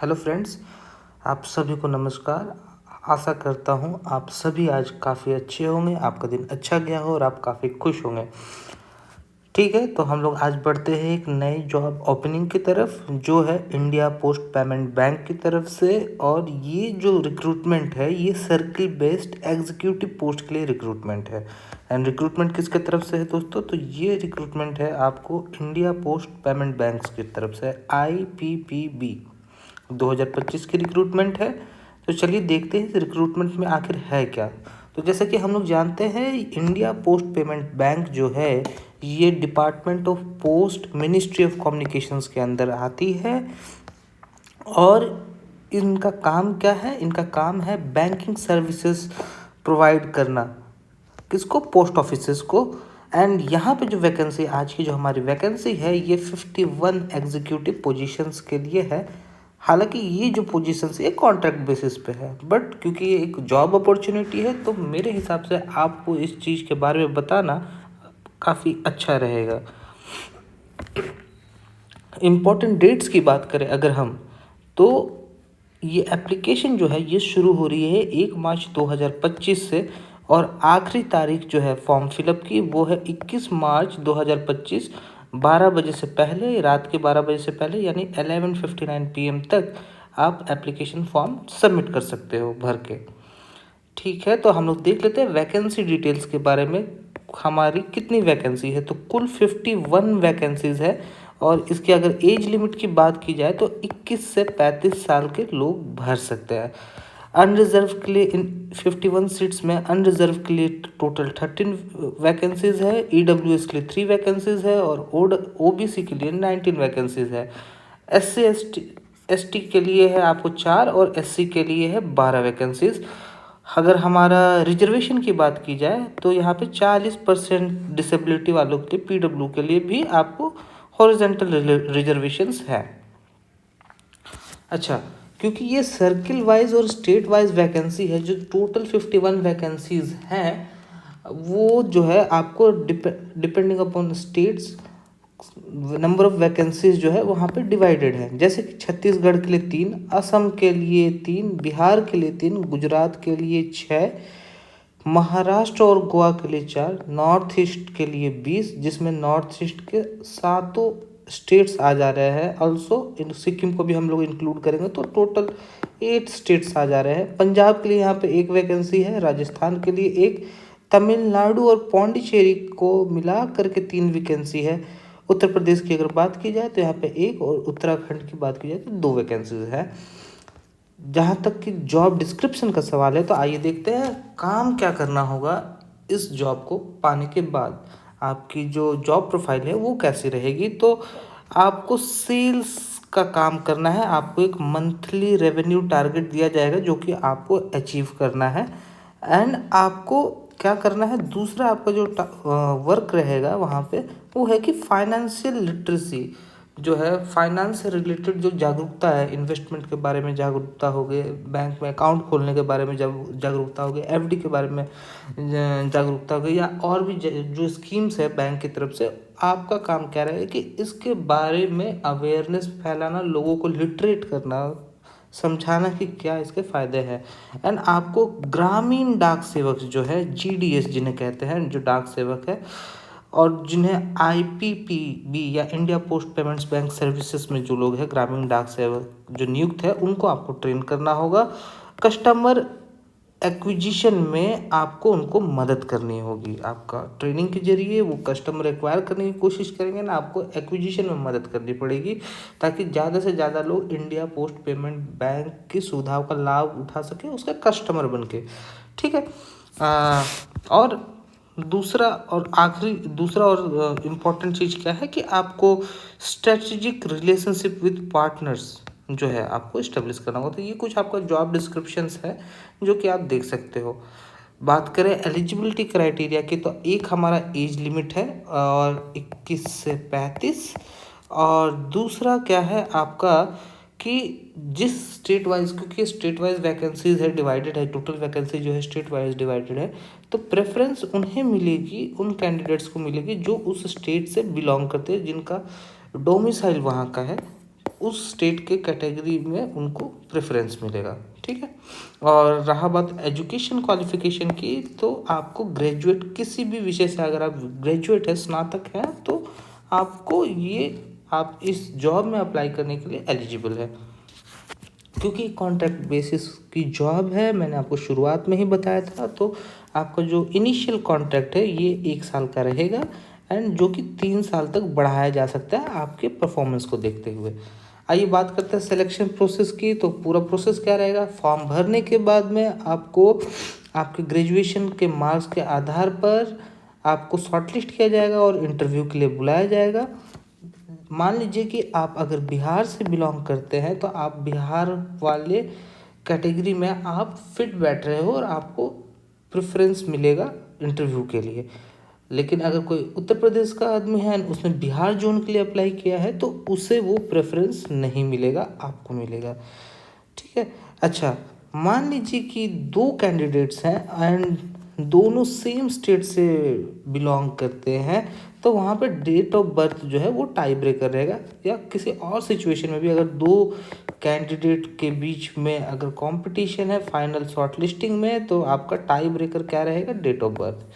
Hello friends, आप सभी को नमस्कार। आशा करता हूँ आप सभी आज काफ़ी अच्छे होंगे, आपका दिन अच्छा गया हो और आप काफ़ी खुश होंगे। ठीक है, तो हम लोग आज बढ़ते हैं एक नई जॉब ओपनिंग की तरफ, जो है इंडिया पोस्ट पेमेंट बैंक की तरफ से। और ये जो रिक्रूटमेंट है, ये सर्किल बेस्ड एग्जीक्यूटिव पोस्ट के लिए रिक्रूटमेंट है। एंड रिक्रूटमेंट किसके तरफ से है दोस्तों? तो ये रिक्रूटमेंट है आपको इंडिया पोस्ट पेमेंट बैंक की तरफ से, IPPB 2025 की रिक्रूटमेंट है। तो चलिए देखते हैं इस रिक्रूटमेंट में आखिर है क्या। तो जैसा कि हम लोग जानते हैं, इंडिया पोस्ट पेमेंट बैंक जो है, ये department of post, ministry of communications के अंदर आती है। और इनका काम क्या है? इनका काम है बैंकिंग सर्विसेज प्रोवाइड करना। किसको? पोस्ट ऑफिसेस को। एंड यहाँ पे जो वैकेंसी, आज की जो हमारी वैकेंसी है, ये 51 एग्जीक्यूटिव पोजीशंस के लिए है। हालांकि ये जो पोजीशंस ये कॉन्ट्रैक्ट बेसिस पे है, बट क्योंकि ये एक जॉब अपॉर्चुनिटी है, तो मेरे हिसाब से आपको इस चीज़ के बारे में बताना काफ़ी अच्छा रहेगा। इम्पॉर्टेंट डेट्स की बात करें अगर हम, तो ये एप्लीकेशन जो है ये शुरू हो रही है 1 मार्च 2025 से। और आखिरी तारीख जो है फॉर्म फिलअप की, वो है 21 मार्च 2025, 12 बजे से पहले, रात के 12 बजे से पहले, यानी 11:59 PM तक आप एप्लीकेशन फॉर्म सबमिट कर सकते हो भर के। ठीक है, तो हम लोग देख लेते हैं वैकेंसी डिटेल्स के बारे में। हमारी कितनी वैकेंसी है? तो कुल 51 वैकेंसीज है। और इसकी अगर एज लिमिट की बात की जाए तो 21 से 35 साल के लोग भर सकते हैं। अनरिजर्व के लिए इन 51 सीट्स में अनरिजर्व के लिए टोटल 13 वैकेंसीज है, EWS के लिए 3 वैकेंसीज है, और OBC के लिए 19 वैकेंसीज है। SC ST के लिए है आपको 4, और SC के लिए है 12 वैकेंसीज। अगर हमारा रिजर्वेशन की बात की जाए तो यहाँ पे 40% डिसेबिलिटी वालों के लिए, PW के लिए भी आपको हॉरिजॉन्टल रिजर्वेशंस है। अच्छा, क्योंकि ये सर्किल वाइज और स्टेट वाइज वैकेंसी है, जो टोटल 51 वैकेंसीज हैं, वो जो है आपको depending upon states number of vacancies जो है वहाँ पे डिवाइडेड है। जैसे कि छत्तीसगढ़ के लिए 3, असम के लिए 3, बिहार के लिए 3, गुजरात के लिए 6, महाराष्ट्र और गोवा के लिए 4, नॉर्थ ईस्ट के लिए 20, जिसमें नॉर्थ ईस्ट के सातों स्टेट्स आ जा रहे हैं। ऑल्सो इन सिक्किम को भी हम लोग इंक्लूड करेंगे तो टोटल 8 स्टेट्स आ जा रहे हैं। पंजाब के लिए यहाँ पे 1 वैकेंसी है, राजस्थान के लिए 1, तमिलनाडु और पौंडीचेरी को मिला करके 3 वैकेंसी है। उत्तर प्रदेश की अगर बात की जाए तो यहाँ पे 1, और उत्तराखंड की बात की जाए तो 2 वैकेंसीज है। जहाँ तक कि जॉब डिस्क्रिप्शन का सवाल है, तो आइए देखते हैं काम क्या करना होगा इस जॉब को पाने के बाद। आपकी जो जॉब प्रोफाइल है वो कैसी रहेगी? तो आपको सेल्स का काम करना है। आपको एक मंथली रेवेन्यू टारगेट दिया जाएगा जो कि आपको अचीव करना है। एंड आपको क्या करना है, दूसरा आपका जो वर्क रहेगा वहाँ पे, वो है कि फाइनेंशियल लिटरेसी जो है, फाइनेंस से रिलेटेड जो जागरूकता है, इन्वेस्टमेंट के बारे में जागरूकता हो गई, बैंक में अकाउंट खोलने के बारे में जागरूकता हो गई, FD के बारे में जागरूकता हो गई, या और भी जो स्कीम्स है बैंक की तरफ से, आपका काम क्या रहेगा कि इसके बारे में अवेयरनेस फैलाना, लोगों को लिटरेट करना, समझाना कि क्या इसके फ़ायदे हैं। एंड आपको ग्रामीण डाक सेवक जो है, GDS जिन्हें कहते हैं, जो डाक सेवक है, और जिन्हें IPPB या India post payments bank services में जो लोग हैं, ग्रामीण डाक सेवक जो नियुक्त है, उनको आपको ट्रेन करना होगा। कस्टमर एक्विजिशन में आपको उनको मदद करनी होगी। आपका ट्रेनिंग के जरिए वो कस्टमर एक्वायर करने की कोशिश करेंगे ना, आपको एक्विजिशन में मदद करनी पड़ेगी, ताकि ज़्यादा से ज़्यादा लोग इंडिया पोस्ट पेमेंट बैंक की सुविधाओं का लाभ उठा सके, उसका कस्टमर बन के। ठीक है। और दूसरा और इम्पॉर्टेंट चीज़ क्या है कि आपको स्ट्रेटजिक रिलेशनशिप विद पार्टनर्स जो है आपको इस्टेब्लिश करना होगा। तो ये कुछ आपका जॉब डिस्क्रिप्शंस है जो कि आप देख सकते हो। बात करें एलिजिबिलिटी क्राइटेरिया की, तो एक हमारा एज लिमिट है और 21 से 35, और दूसरा क्या है आपका कि जिस स्टेट वाइज, क्योंकि स्टेट वाइज वैकेंसीज है, डिवाइडेड है, टोटल वैकेंसी जो है स्टेट वाइज डिवाइडेड है, तो प्रेफरेंस उन्हें मिलेगी, उन कैंडिडेट्स को मिलेगी जो उस स्टेट से बिलोंग करते हैं, जिनका डोमिसाइल वहाँ का है। उस स्टेट के कैटेगरी में उनको प्रेफरेंस मिलेगा। ठीक है। और रहा बात एजुकेशन क्वालिफिकेशन की, तो आपको ग्रेजुएट किसी भी विषय से, अगर आप ग्रेजुएट है, स्नातक हैं, तो आपको आप इस जॉब में अप्लाई करने के लिए एलिजिबल है, क्योंकि कॉन्ट्रैक्ट बेसिस की जॉब है। मैंने आपको शुरुआत में ही बताया था। तो आपका जो इनिशियल कॉन्ट्रैक्ट है ये 1 साल का रहेगा, एंड जो कि 3 साल तक बढ़ाया जा सकता है आपके परफॉर्मेंस को देखते हुए। आइए बात करते हैं सिलेक्शन प्रोसेस की। तो पूरा प्रोसेस क्या रहेगा, फॉर्म भरने के बाद में आपको आपके ग्रेजुएशन के मार्क्स के आधार पर आपको शॉर्टलिस्ट किया जाएगा और इंटरव्यू के लिए बुलाया जाएगा। मान लीजिए कि आप अगर बिहार से बिलोंग करते हैं, तो आप बिहार वाले कैटेगरी में आप फिट बैठ रहे हो और आपको प्रेफरेंस मिलेगा इंटरव्यू के लिए। लेकिन अगर कोई उत्तर प्रदेश का आदमी है, उसने बिहार जोन के लिए अप्लाई किया है, तो उसे वो प्रेफरेंस नहीं मिलेगा, आपको मिलेगा। ठीक है। अच्छा, मान लीजिए कि 2 कैंडिडेट्स हैं एंड दोनों सेम स्टेट से बिलोंग करते हैं, तो वहाँ पे डेट ऑफ बर्थ जो है वो टाई ब्रेकर रहेगा। या किसी और सिचुएशन में भी अगर 2 कैंडिडेट के बीच में अगर कंपटीशन है फाइनल शॉर्टलिस्टिंग में, तो आपका टाई ब्रेकर क्या रहेगा, डेट ऑफ बर्थ।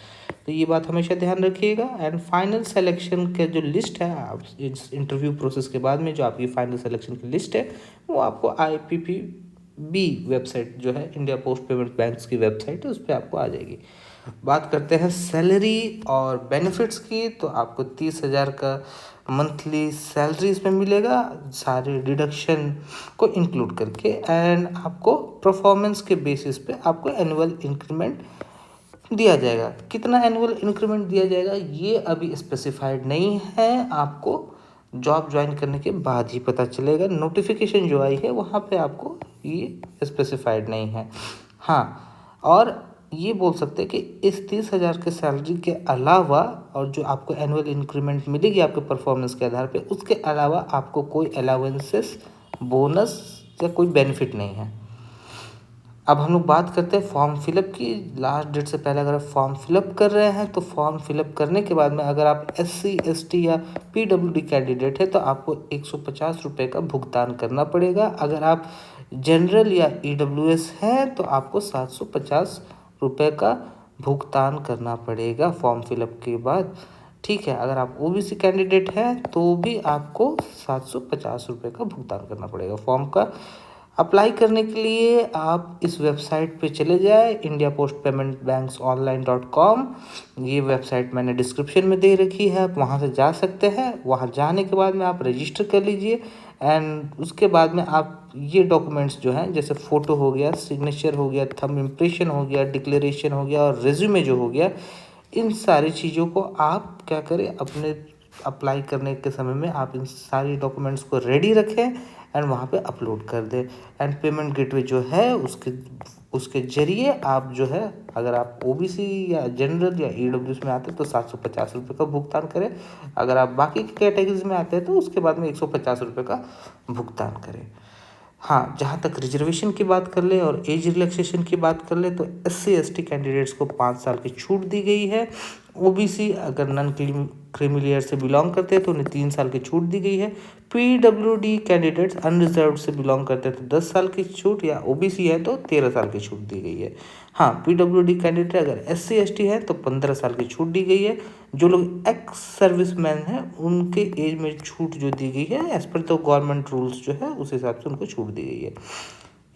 तो ये बात हमेशा ध्यान रखिएगा। एंड फाइनल सिलेक्शन का जो लिस्ट है, आप इस इंटरव्यू प्रोसेस के बाद में जो आपकी फाइनल सिलेक्शन की लिस्ट है, वो आपको IPPB वेबसाइट जो है, इंडिया पोस्ट पेमेंट बैंक्स की वेबसाइट है, उस पर आपको आ जाएगी। बात करते हैं सैलरी और बेनिफिट्स की। तो आपको 30,000 का मंथली सैलरी इसमें मिलेगा, सारे डिडक्शन को इंक्लूड करके। एंड आपको परफॉर्मेंस के बेसिस पे आपको एनुअल इंक्रीमेंट दिया जाएगा। कितना एनुअल इंक्रीमेंट दिया जाएगा ये अभी स्पेसिफाइड नहीं है, आपको जॉब ज्वाइन करने के बाद ही पता चलेगा। नोटिफिकेशन जो आई है वहाँ पे आपको ये स्पेसिफाइड नहीं है। हाँ, और ये बोल सकते हैं कि इस 30,000 के सैलरी के अलावा, और जो आपको एनुअल इंक्रीमेंट मिलेगी आपके परफॉर्मेंस के आधार पे, उसके अलावा आपको कोई अलाउंसेस, बोनस या कोई बेनिफिट नहीं है। अब हम लोग बात करते हैं फॉर्म फिलअप की। लास्ट डेट से पहले अगर आप फॉर्म फिलअप कर रहे हैं, तो फॉर्म फिलअप करने के बाद में अगर आप SC ST या PWD कैंडिडेट है, तो आपको 150 रुपये का भुगतान करना पड़ेगा। अगर आप जनरल या EWS हैं, तो आपको 750 रुपये का भुगतान करना पड़ेगा फॉर्म फिलअप के बाद। ठीक है। अगर आप OBC कैंडिडेट हैं, तो भी आपको 750 रुपये का भुगतान करना पड़ेगा फॉर्म का। अप्लाई करने के लिए आप इस वेबसाइट पे चले जाए, indiaPostPaymentBanksOnline.com। ये वेबसाइट मैंने डिस्क्रिप्शन में दे रखी है, आप वहाँ से जा सकते हैं। वहाँ जाने के बाद में आप रजिस्टर कर लीजिए, एंड उसके बाद में आप ये डॉक्यूमेंट्स जो हैं, जैसे फ़ोटो हो गया, सिग्नेचर हो गया, थंब इम्प्रेशन हो गया, डिक्लेरेशन हो गया और रेज्यूमे जो हो गया, इन सारी चीज़ों को आप क्या करें, अपने अप्लाई करने के समय में आप इन सारी डॉक्यूमेंट्स को रेडी रखें एंड वहाँ पे अपलोड कर दें। एंड पेमेंट गेटवे जो है उसके जरिए आप जो है, अगर आप OBC या जनरल या EWS में आते हैं, तो 750 रुपये का भुगतान करें। अगर आप बाकी की कैटेगरीज में आते हैं, तो उसके बाद में 150 रुपये का भुगतान करें। हाँ, जहाँ तक रिजर्वेशन की बात कर ले और एज रिलैक्सेशन की बात कर ले, तो SC ST कैंडिडेट्स को 5 साल की छूट दी गई है। OBC अगर नॉन क्रीमी लेयर से बिलोंग करते हैं, तो उन्हें 3 साल की छूट दी गई है। PWD कैंडिडेट्स अनरिजर्व्ड से बिलोंग करते हैं, तो 10 साल की छूट, या OBC है तो 13 साल की छूट दी गई है। हाँ, PWD कैंडिडेट अगर SC ST है तो 15 साल की छूट दी गई है। जो लोग एक्स सर्विसमैन हैं, उनके एज में छूट जो दी गई है, एज पर तो गवर्नमेंट रूल्स जो है उस हिसाब से उनको छूट दी गई है।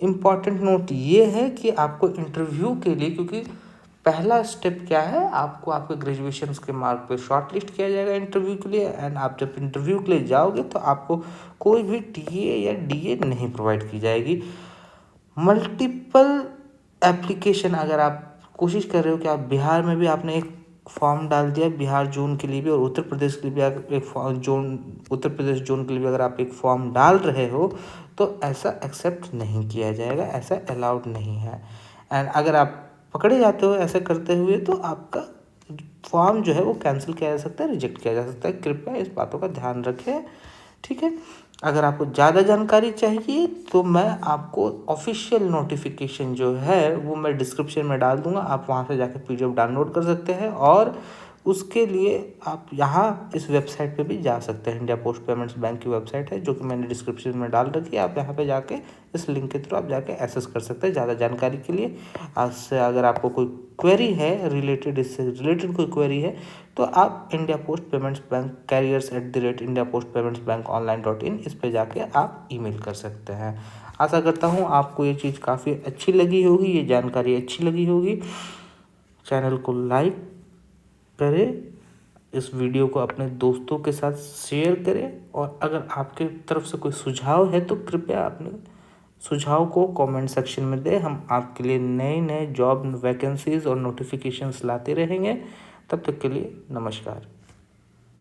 इम्पॉर्टेंट नोट ये है कि आपको इंटरव्यू के लिए, क्योंकि पहला स्टेप क्या है, आपको आपके ग्रेजुएशन के मार्क पे शॉर्ट लिस्ट किया जाएगा इंटरव्यू के लिए। एंड आप जब इंटरव्यू के लिए जाओगे, तो आपको कोई भी TA या DA नहीं प्रोवाइड की जाएगी। मल्टीपल एप्लीकेशन, अगर आप कोशिश कर रहे हो कि आप बिहार में भी आपने एक फॉर्म डाल दिया बिहार जोन के लिए भी, और उत्तर प्रदेश के लिए भी उत्तर प्रदेश जोन के लिए भी अगर आप एक फॉर्म डाल रहे हो, तो ऐसा एक्सेप्ट नहीं किया जाएगा, ऐसा अलाउड नहीं है। एंड अगर आप पकड़े जाते हो ऐसा करते हुए, तो आपका फॉर्म जो है वो कैंसिल किया जा सकता है, रिजेक्ट किया जा सकता है। कृपया इस बातों का ध्यान रखें। ठीक है। अगर आपको ज़्यादा जानकारी चाहिए, तो मैं आपको ऑफिशियल नोटिफिकेशन जो है वो मैं डिस्क्रिप्शन में डाल दूंगा, आप वहाँ से जाकर PDF डाउनलोड कर सकते हैं और उसके लिए आप यहाँ इस वेबसाइट पे भी जा सकते हैं। इंडिया पोस्ट पेमेंट्स बैंक की वेबसाइट है जो कि मैंने डिस्क्रिप्शन में डाल रखी है। आप यहाँ पे जाके इस लिंक के थ्रू आप जाके एक्सेस कर सकते हैं ज़्यादा जानकारी के लिए। आज से अगर आपको कोई क्वेरी है रिलेटेड, इससे रिलेटेड कोई क्वेरी है, तो आप India post payments bank careers@indiapost-payments-bank-online.in इस पे जाके आप ईमेल कर सकते हैं। आशा करता हूँ आपको ये चीज़ काफ़ी अच्छी लगी होगी, ये जानकारी अच्छी लगी होगी। चैनल को लाइक करें, इस वीडियो को अपने दोस्तों के साथ शेयर करें, और अगर आपके तरफ से कोई सुझाव है तो कृपया अपने सुझाव को कमेंट सेक्शन में दें। हम आपके लिए नए नए जॉब वैकेंसीज और नोटिफिकेशंस लाते रहेंगे। तब तक के लिए नमस्कार।